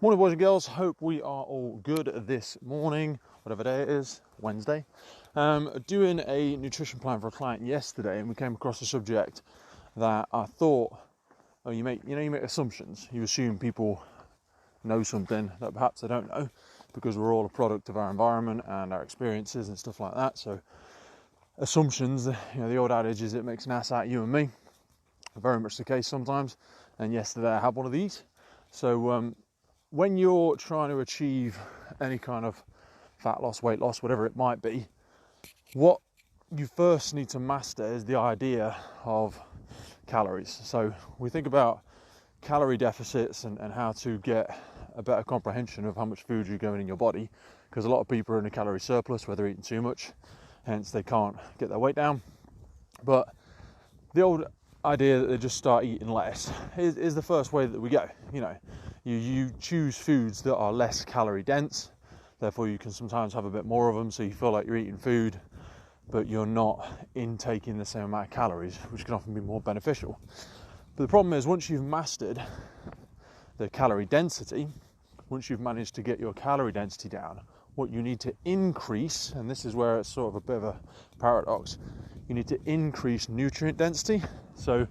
Morning, boys and girls. Hope we are all good this morning, whatever day it is, Wednesday. Doing a nutrition plan for a client yesterday, and we came across a subject that I thought, you make assumptions. You assume people know something that perhaps they don't know, because we're all a product of our environment and our experiences and stuff like that. So assumptions, the old adage is it makes an ass out of you and me. Very much the case sometimes. And yesterday I had one of these. So when you're trying to achieve any kind of fat loss, weight loss, whatever it might be, what you first need to master is the idea of calories. So we think about calorie deficits and how to get a better comprehension of how much food you're going in your body, because a lot of people are in a calorie surplus where they're eating too much, hence they can't get their weight down. But the old idea that they just start eating less is the first way that we go. You choose foods that are less calorie dense, therefore you can sometimes have a bit more of them, so you feel like you're eating food but you're not intaking the same amount of calories, which can often be more beneficial. But the problem is, once you've mastered the calorie density, once you've managed to get your calorie density down, what you need to increase, and this is where it's sort of a bit of a paradox, you need to increase nutrient density. So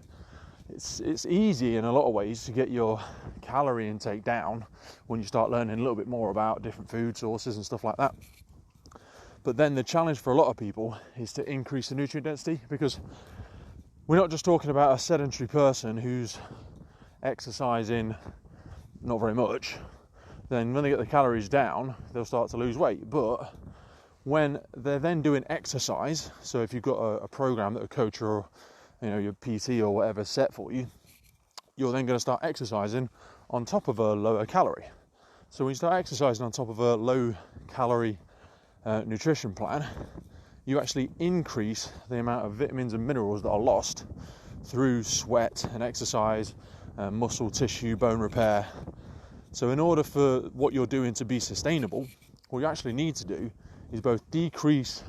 it's easy in a lot of ways to get your calorie intake down when you start learning a little bit more about different food sources and stuff like that. But then the challenge for a lot of people is to increase the nutrient density, because we're not just talking about a sedentary person who's exercising not very much. Then when they get the calories down, they'll start to lose weight. But when they're then doing exercise, so if you've got a program that a coach or your PT or whatever set for you, you're then going to start exercising on top of a lower calorie. So when you start exercising on top of a low calorie nutrition plan, you actually increase the amount of vitamins and minerals that are lost through sweat and exercise, muscle tissue, bone repair. So in order for what you're doing to be sustainable, what you actually need to do is both decrease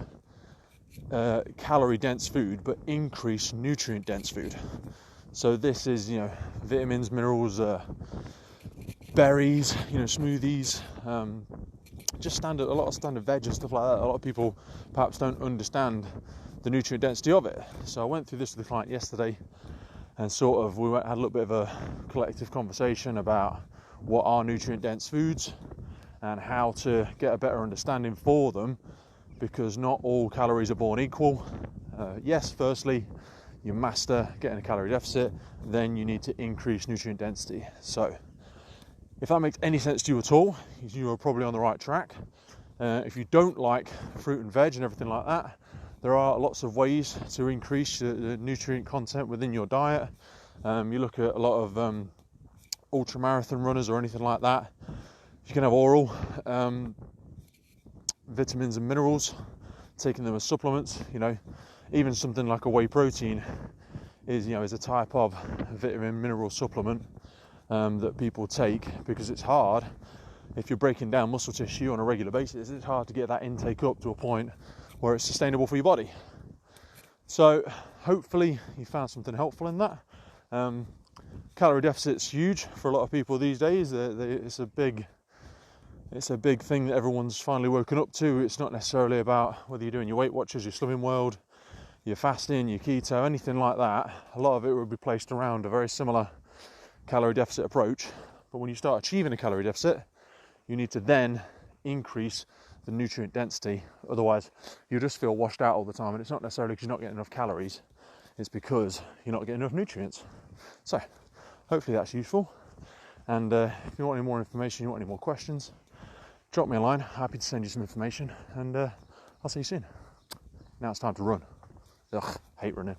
calorie dense food but increase nutrient dense food. So this is vitamins, minerals, berries, smoothies, just a lot of standard veg and stuff like that. A lot of people perhaps don't understand the nutrient density of it. So I went through this with the client yesterday, and we had a little bit of a collective conversation about what are nutrient dense foods and how to get a better understanding for them, because not all calories are born equal. Yes, firstly, you master getting a calorie deficit, then you need to increase nutrient density. So if that makes any sense to you at all, you are probably on the right track. If you don't like fruit and veg and everything like that, there are lots of ways to increase the nutrient content within your diet. You look at a lot of ultramarathon runners or anything like that, you can have oral vitamins and minerals, taking them as supplements. Even something like a whey protein is a type of vitamin mineral supplement that people take, because it's hard. If you're breaking down muscle tissue on a regular basis, it's hard to get that intake up to a point where it's sustainable for your body. So hopefully you found something helpful in that. Calorie deficit's huge for a lot of people these days. It's a big thing that everyone's finally woken up to. It's not necessarily about whether you're doing your Weight Watchers, your Slimming World, your fasting, your keto, anything like that. A lot of it will be placed around a very similar calorie deficit approach. But when you start achieving a calorie deficit, you need to then increase the nutrient density. Otherwise, you just feel washed out all the time. And it's not necessarily because you're not getting enough calories. It's because you're not getting enough nutrients. So hopefully that's useful. And if you want any more information, you want any more questions, drop me a line. Happy to send you some information, and I'll see you soon. Now it's time to run. Ugh, hate running.